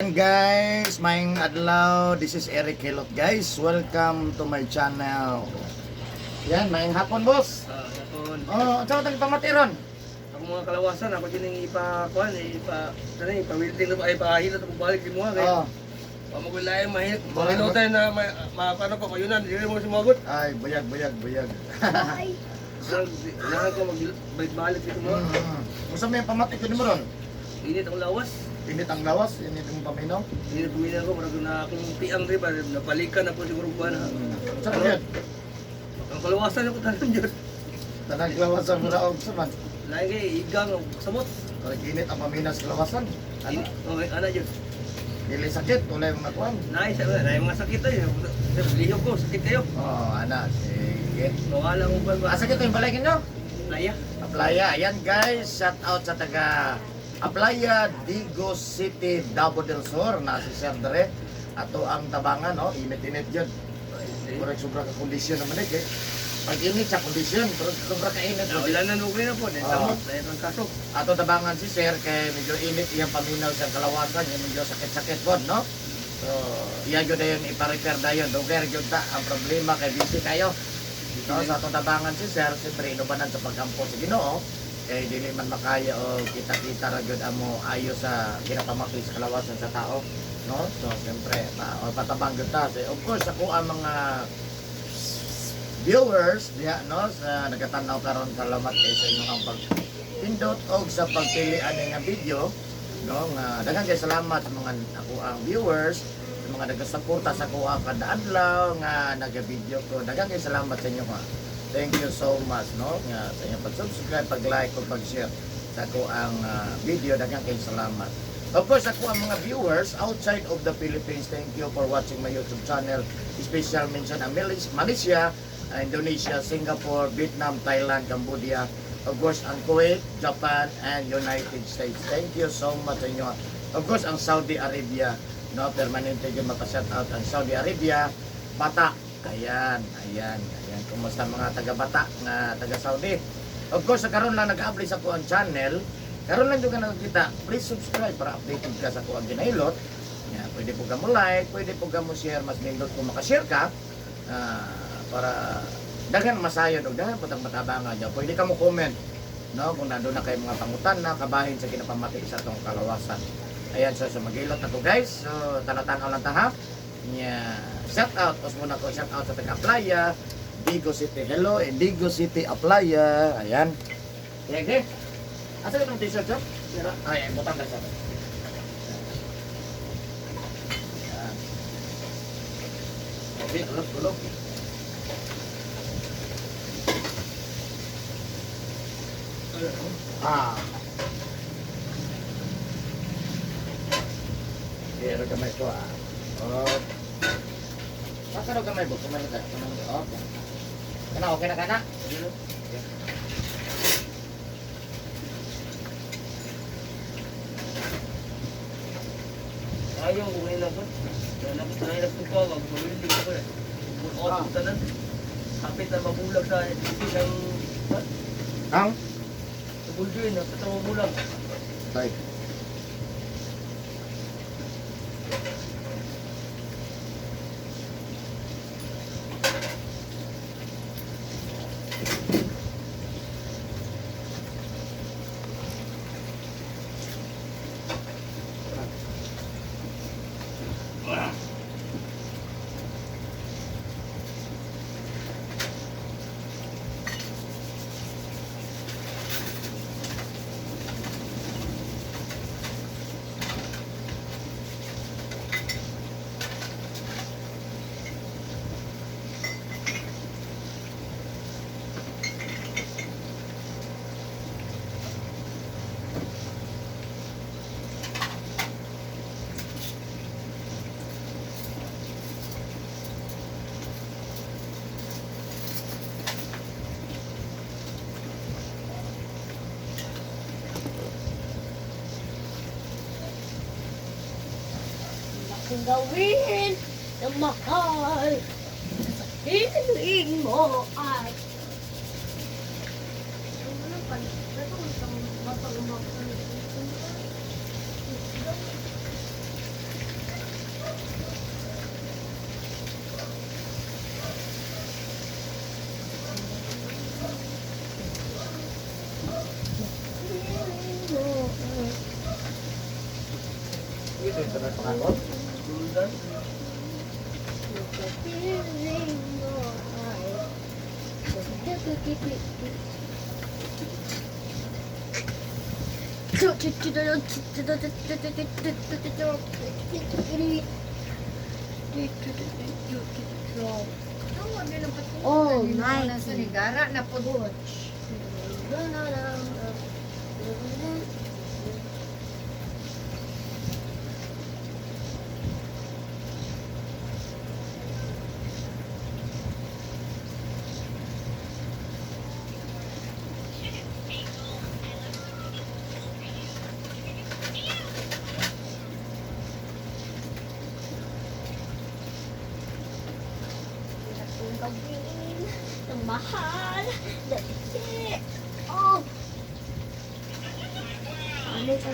Ayan guys, maing adlaw. This is Eric Hilot guys. Welcome to my channel. Yan, maing hapon boss. Hapon. Oh, saan tayo pamatiron? Ako mga kalawasan, ako din yung ipa-kuhan, ipa-welding na ipa-hilot ako balik din mo. Oh, Pamagulay, mahilot tayo na paano pa mayunan, hindi mo sumagot. ay, buyag. Kailangan ko magbalik dito mo. Gusto mo yung pamatik ko mo ron? Init ang lawas. Init ang lawas, init ang paminaw. Init puminan ko, marag na akong piang rin ba, napalikan ako siguro ba na. Saan ko yan? Ang kalawasan ako tanan dyan. Tanang lawas ang muraog sa man. Lagi, igang, samot. Parang init ang paminaw sa lawasan. Ano? Okay, ano dyan? Dili sakit, tulay mga kuhan. Nice, mga sakit tayo. Lihok ko, sakit kayo. Oh, anak, sige. Nawala mo ba ba? Sakit yung balakin nyo? Laya. Aplaya, ayan guys, shout out sa taga Aplaya, Digo City, Davao del Sur, na si Sir Dere. Ato ang tabangan, no? Init-init yun. Murag sobra ka kondisyon naman eh. Pag init sa kondisyon, pero sobra ka init. Bilanan okay na po, dahil samot, dahil ang kaso. Ato tabangan si Sir, kay medyo init iyang paminaw sa kalawasan, yung medyo sakit-sakit po, no? So, iya yun na yun, ipa-repair na yun. Dover yun ta, ang problema kay busy kayo. No, sa atong tabangan si Sir, siyempre inubanan sa pagkampo sa Ginoo. Kaya dili man makaya o kita-kita ra gyud amo ayo sa kinapamaki sa kalawasan sa tao, no? So siyempre patabang gyud ta. So, of course ako ang mga viewers diha, no, sa nagatanaw karon, salamat kay sa inyong pagpindot og sa pagpili ani nga video, no, nga daghang kay salamat sa mga ako ang viewers, sa mga nagasuporta sa ako kada adlaw nga naga-video ko. Daghang kay salamat sa inyo ha. Thank you so much, no, nga sa inyong pag-subscribe, pag-like, o pag-share sa ako ang video. Daghang kayong salamat. Of course, ako ang mga viewers outside of the Philippines, thank you for watching my YouTube channel. Special mention ang Malaysia, Indonesia, Singapore, Vietnam, Thailand, Cambodia, of course ang Kuwait, Japan, and United States. Thank you so much sa inyo. Of course, ang Saudi Arabia, no, permanente yung mapashout out ang Saudi Arabia, Bata. Ayan. Kumusta mga taga-Bata nga taga-Saudi? Of course, karon lang nag-upload sa ko ang channel. Karon lang juga nakita. Please subscribe para updated ka sa ko ang ginailot. Yeah, pwede po ka mo like, pwede po ka mo share, mas nindot kung makashare ka. Para daghan masayod og daghan patang matabangan niya. Pwede ka mo comment, no, kung nandoon na kay mga pangutan na kabahin sa kinapamati sa tong kalawasan. Ayan, so magilot na to guys. So tanatan-aw lang ta ha. Yeah. Shout out, muna ko shout out sa taga Aplaya, Digo City. Hello, Digo City, Aplaya. Ayan. Okay. Asa itong t-shirt, sir? Ay, butang ka siya. Ayan. Okay, tulog. Pero kamay ko Oh. Saka kamay mo, kamay ka. Okay. Kana okay na kana? Ayaw ko ngayon lang po. Nakita ko pa, wag mawili ko eh. Buot ko tanan. Kapit na mabulag sa isang... Ang? Sa buldoy na, sa mabulag. Tay. Kung gawin na mahal sa hiling mo ay Ito yung tanan pangakot. Guldan. Nagkapiling mo ay Oh my Sa ligara na po doon. Gawin ng mahal. Dali. Oh. Ano ito?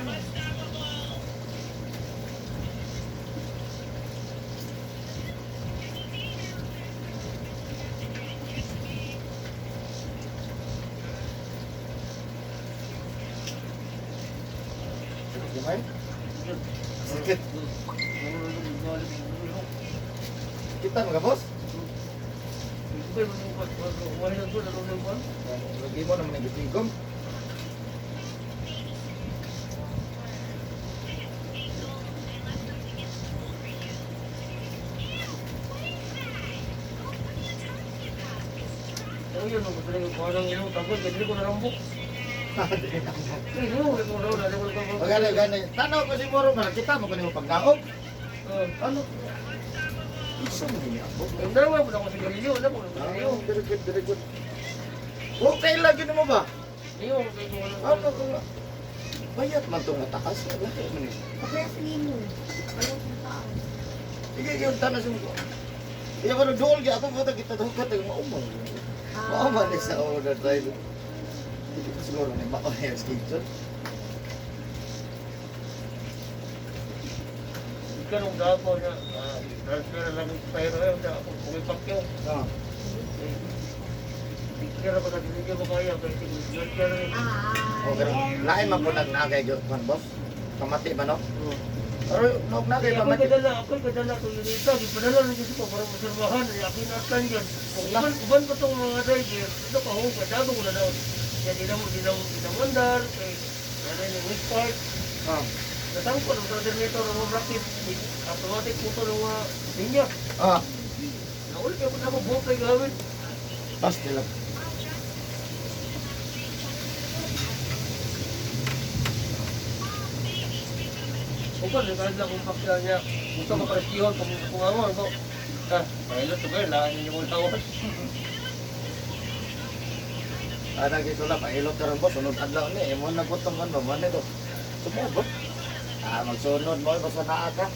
Gimay? Sakit. Kita mga boss? Lagi mo naman ang gitigom. Ano yun? Gusto na yung parang ilong tagod. Hindi ko narambok. Magana gana. Tanaw ko si Moro man kita mo kuno pagdaog. Ano? Isa mo ni ako. Ang dalawa mo na ako sa garilyo. Alam mo, garilyo. Very good. Okay lagi mo ba? Iyo, Ano ko? Bayat man tong mataas. Laki man ni. Kapag sa lino. Ano sa taas? Sige, yung tanas mo ko. Iya ko dool gyud ako mo kita daw ka tag maumang. Maumang ni sa order tayo. Hindi ko siguro ni ba yung schedule. Ikanong dapo niya. Transfer lang yung pero yun. Ako, pumipakyaw. Ah. Kaya ba natin hindi mo kaya? Kaya siguro kaya rin. Okay. Lain man po nagnagay gyud man boss. Kamati ba no? Pero nagnagay Ako'y kamati. kadala ko yun ito. Ipadala lang kasi ko para maserbahan. Akin asan dyan. Uban ko itong mga driver. Ito pa hong kadado ko na daw. Kaya dinamandar. Kaya yung weak part. Ah. Nasangko ng coordinator ng mga bracket. Automatic po ito ng mga linya. Ah. Naulit ako na ako buhok kay gawin. Tas nila. Uban, kahit lang kung pakya niya. Gusto ko parestihon kung ano. So, pilot to girl. Lahan niyo yung lawan. Ada gitu lah Pak Ilot karang boss sunod adlaw ni imo na putong kan man ito. Sumo ba? Magsunod mo basta naa ka.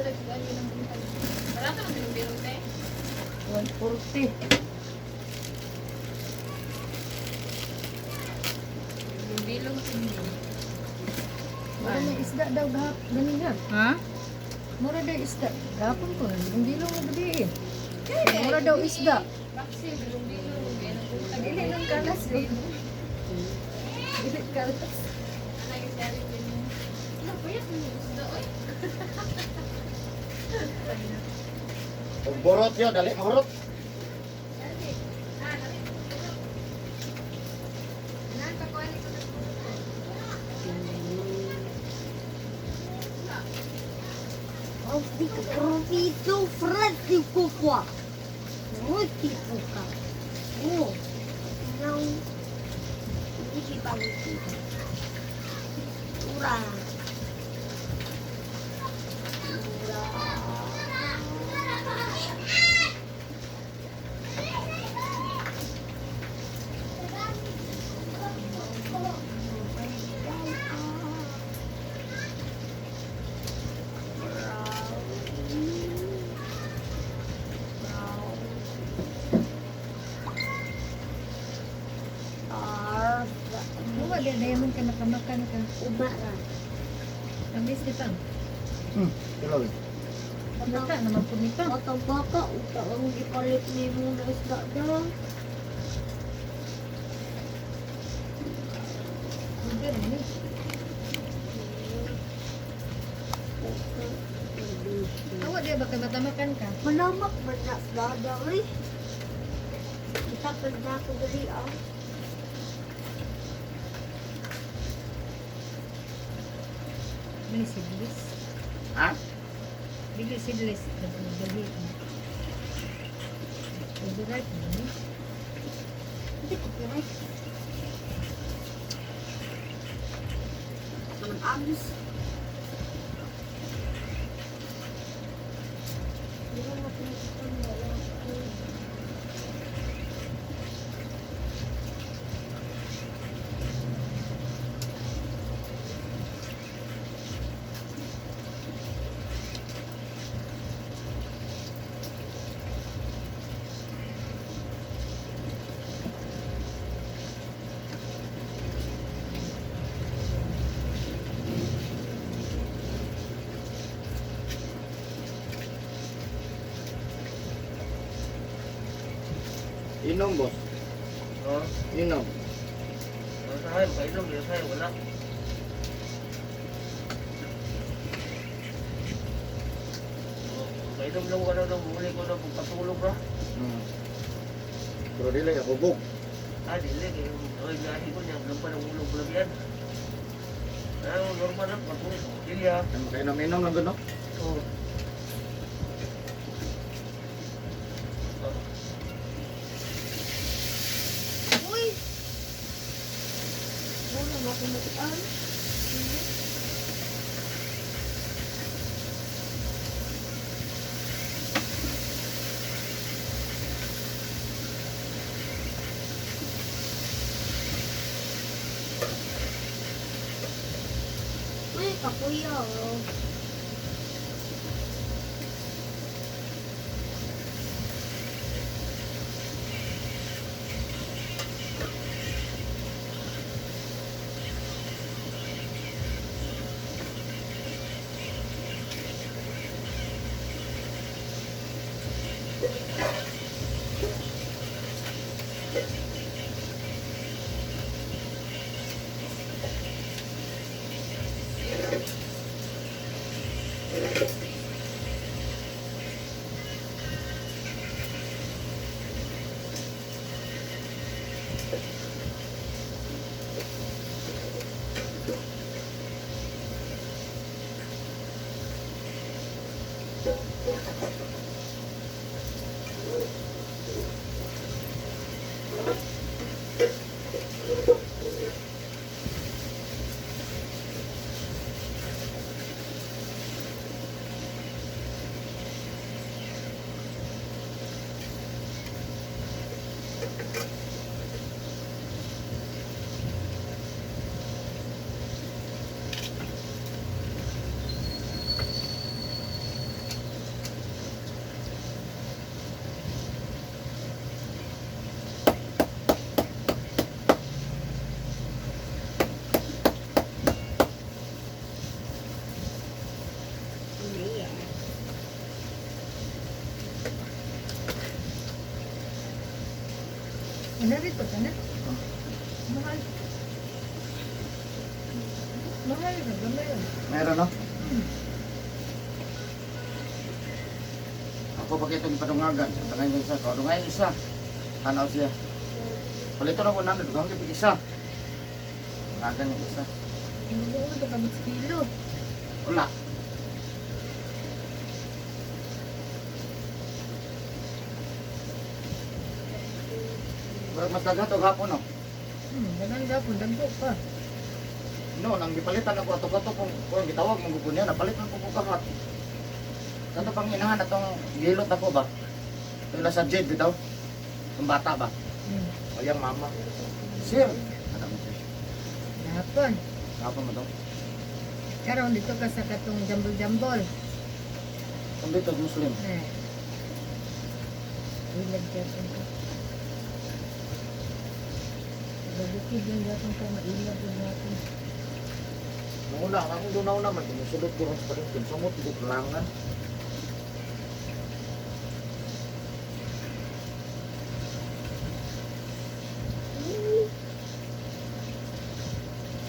Barato ng bilong-bilong te. 140. Bilong-bilong te. Mura na isda daw gahap. Ganingan. Ha? Mura daw isda. Gahapon ko. Ang bilong na gabi eh. Mura daw isda. Bakse, bilong-bilong. Dili nung kalas eh. Dili kalas. Ano yung galing din mo? Ano ba yan? Gusto, oy. Ug burot yo, dali mahurot. Profito freddi qua. Molti fuoca. Oh. Non dici paluti. Ura. Mura daw diamond ka nakamakan ka. Ubara. Ambis kita. Tuloy. Bata naman po nito. Atau baka utak ang gipalit ni mo na isda daw. Hindi rin eh. Awa dia baka matamakan ka. Malamak ba na isda daw eh? Kita pa na ako gali ah. Bili sidlis. Ha? Bili sidlis. Nagdali. Overripe na eh. Hindi ko pinay. Ang agos. Hindi ko mapinisip ang wala. Inom boss. Oh, Inom. usahay, kainom, usahay, wala. Kainom lang ka na nung huli ko na pagpatulog ba? Pero dili ako bug. Ah, dili, kaya gahi ko niya, lang pa ng ulog ko lang yan. Normal lang, patulog. Dili ha. Makainom-inom lang gud no. Oo. Uy! Muna makumutan. Uy, kakuya oh. Narito ka na. Mahal. Mahal na, gamay yun. Meron, no? Ako pa kitong padungagan. Tangan yung isa. Kadungay yung isa. Tanaw siya. Palito na po namin. Dugang yung isa. Dungagan yung isa. Hindi mo ito kamit sa kilo. Wala. Pero mas daghan og hapon, no? Dagan gapon, dagpo pa. No, nang gipalitan ako ato-ato kung gitawag mong gugun niya, napalitan ko kung kakat. Kanto pang inahan atong gilot ako ba? Yung nasa jet bitaw. Yung bata ba? O yung mama. Sir. Ano mo sir? Gapon. Kapon mo to? Karon dito ka sa katong jambol-jambol. Kung dito Muslim. Ilag gapon ka. Babukid yung gapon ka, mailag yung gapon. Nung una, ang doon naman, sinusulot ko rin sa paringkin. Samot, hindi kulangan.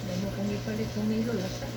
Damo kung ipalit kung milo, lasa.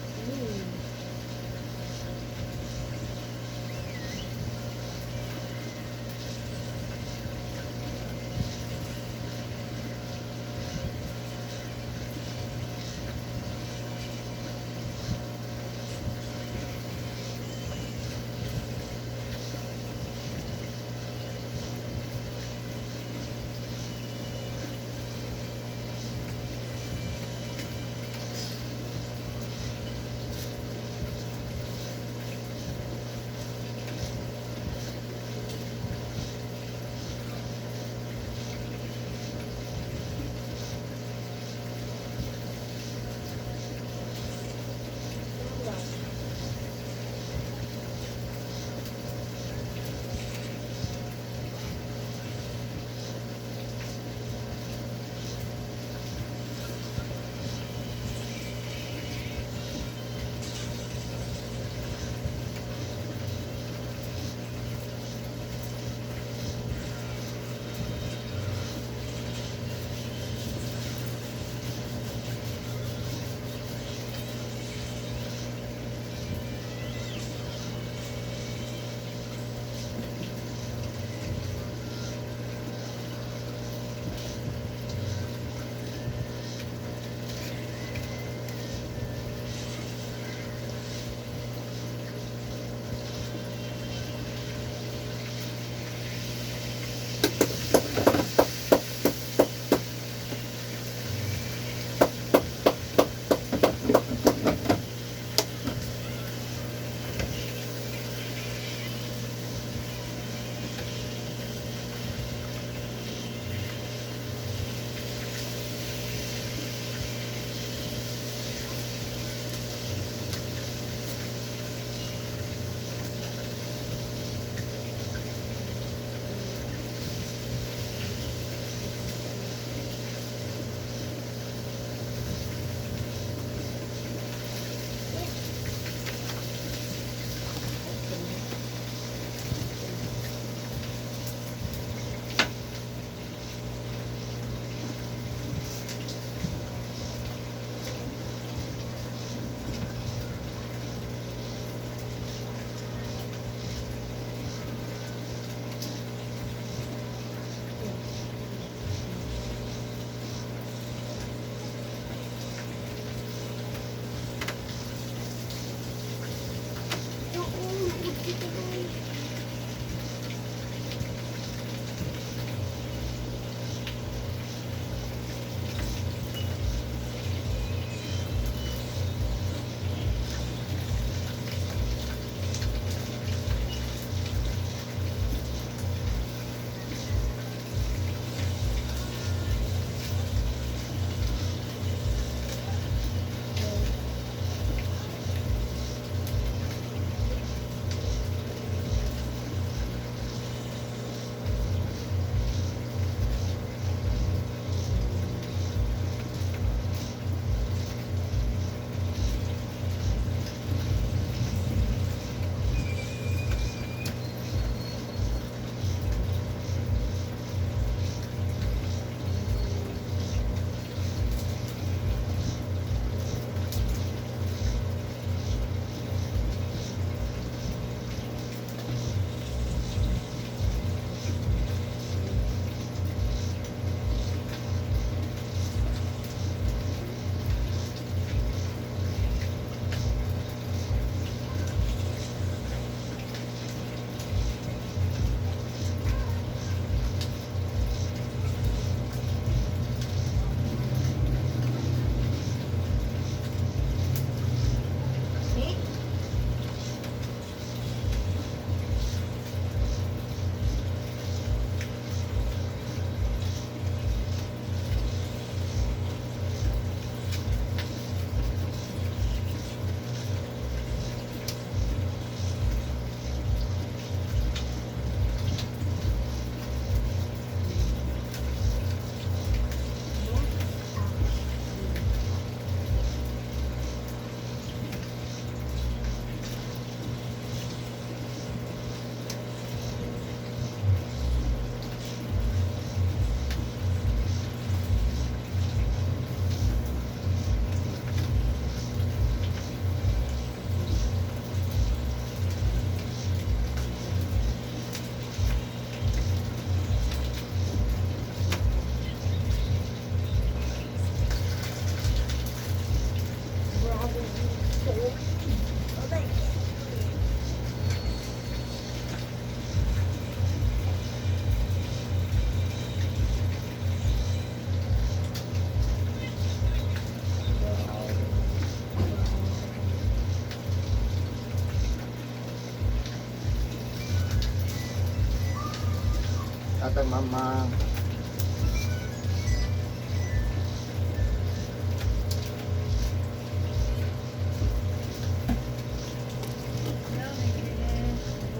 Ato mama.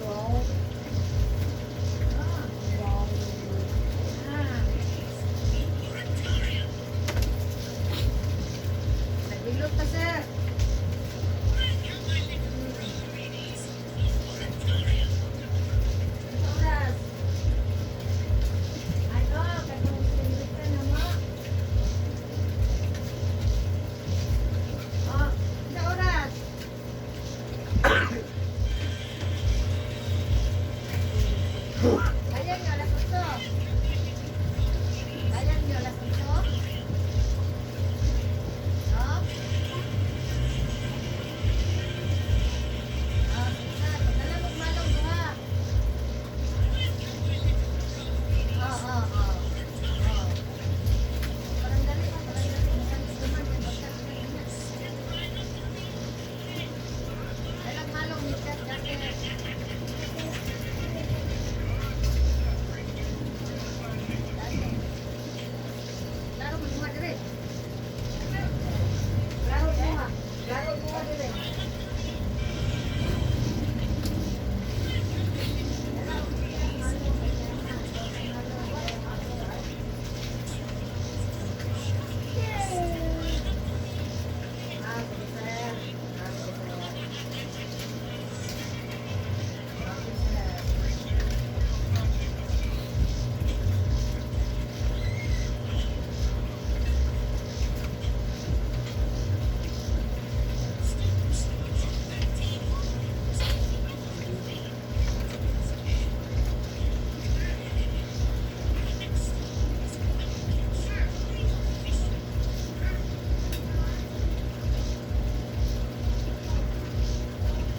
Wow. Wow. Nagbilot pa, sir. Oras. Ano, katong sinilip ka na mo. Oh, sa oras. Ayan nyo, alas 8. Ayan nyo, alas 8. Oh? Ah, isa. Dala mo malong duha. Oh. Parang dali pa, parang dali. Isang duman, yung basta. Dalang malong, mikat, dati. Laro mo duha dire. Laro duha. Laro duha dire. Ah, sige, sir. Ah, sige, sir.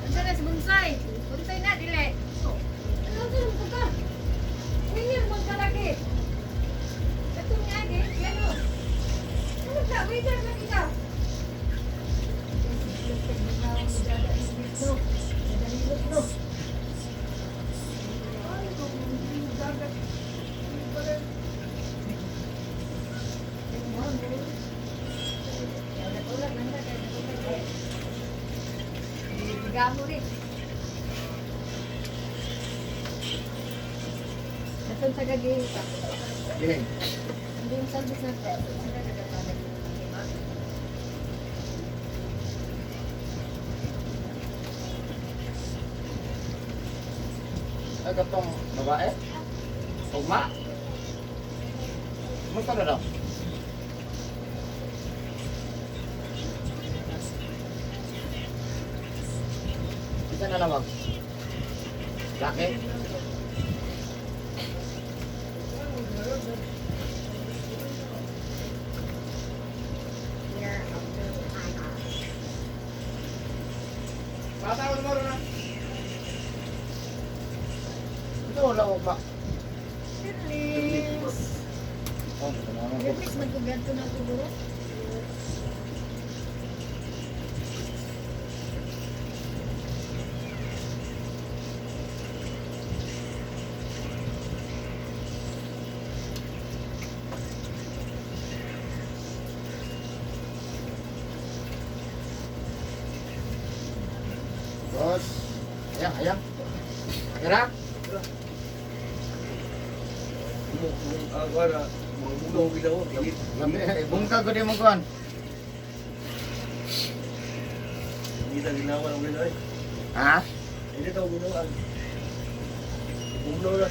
Ansa na si Bonsai? Bonsai na, dili. Ano ito ng pagka? Ngayon, magkalaki. Ito niya, ano? Ano ka? Wait lang, kanina. Gamo rin. Nasaan sa gagawin ka? Giling. Hindi yung salbis na ito. Sila nagkakalag. Ay, katong babae. Ugma. Kumusta na daw? Isa na namag. Laki. Patawag mo rin na. Ito wala ugma. Sirlis. Oh, ano ko. Sirlis, magkuganto na siguro. Terus, ayang. Gerak. Agora, mangulong kita ko. Lambi, bungkag ko di mo kuhan. Hindi na ginawa ng ginawa. Ha? Hindi daw ginawa. Bumulaw na.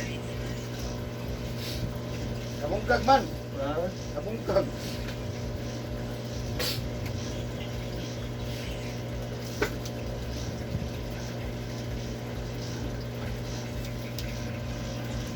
Kabungkag man. Ha? Kabungkag.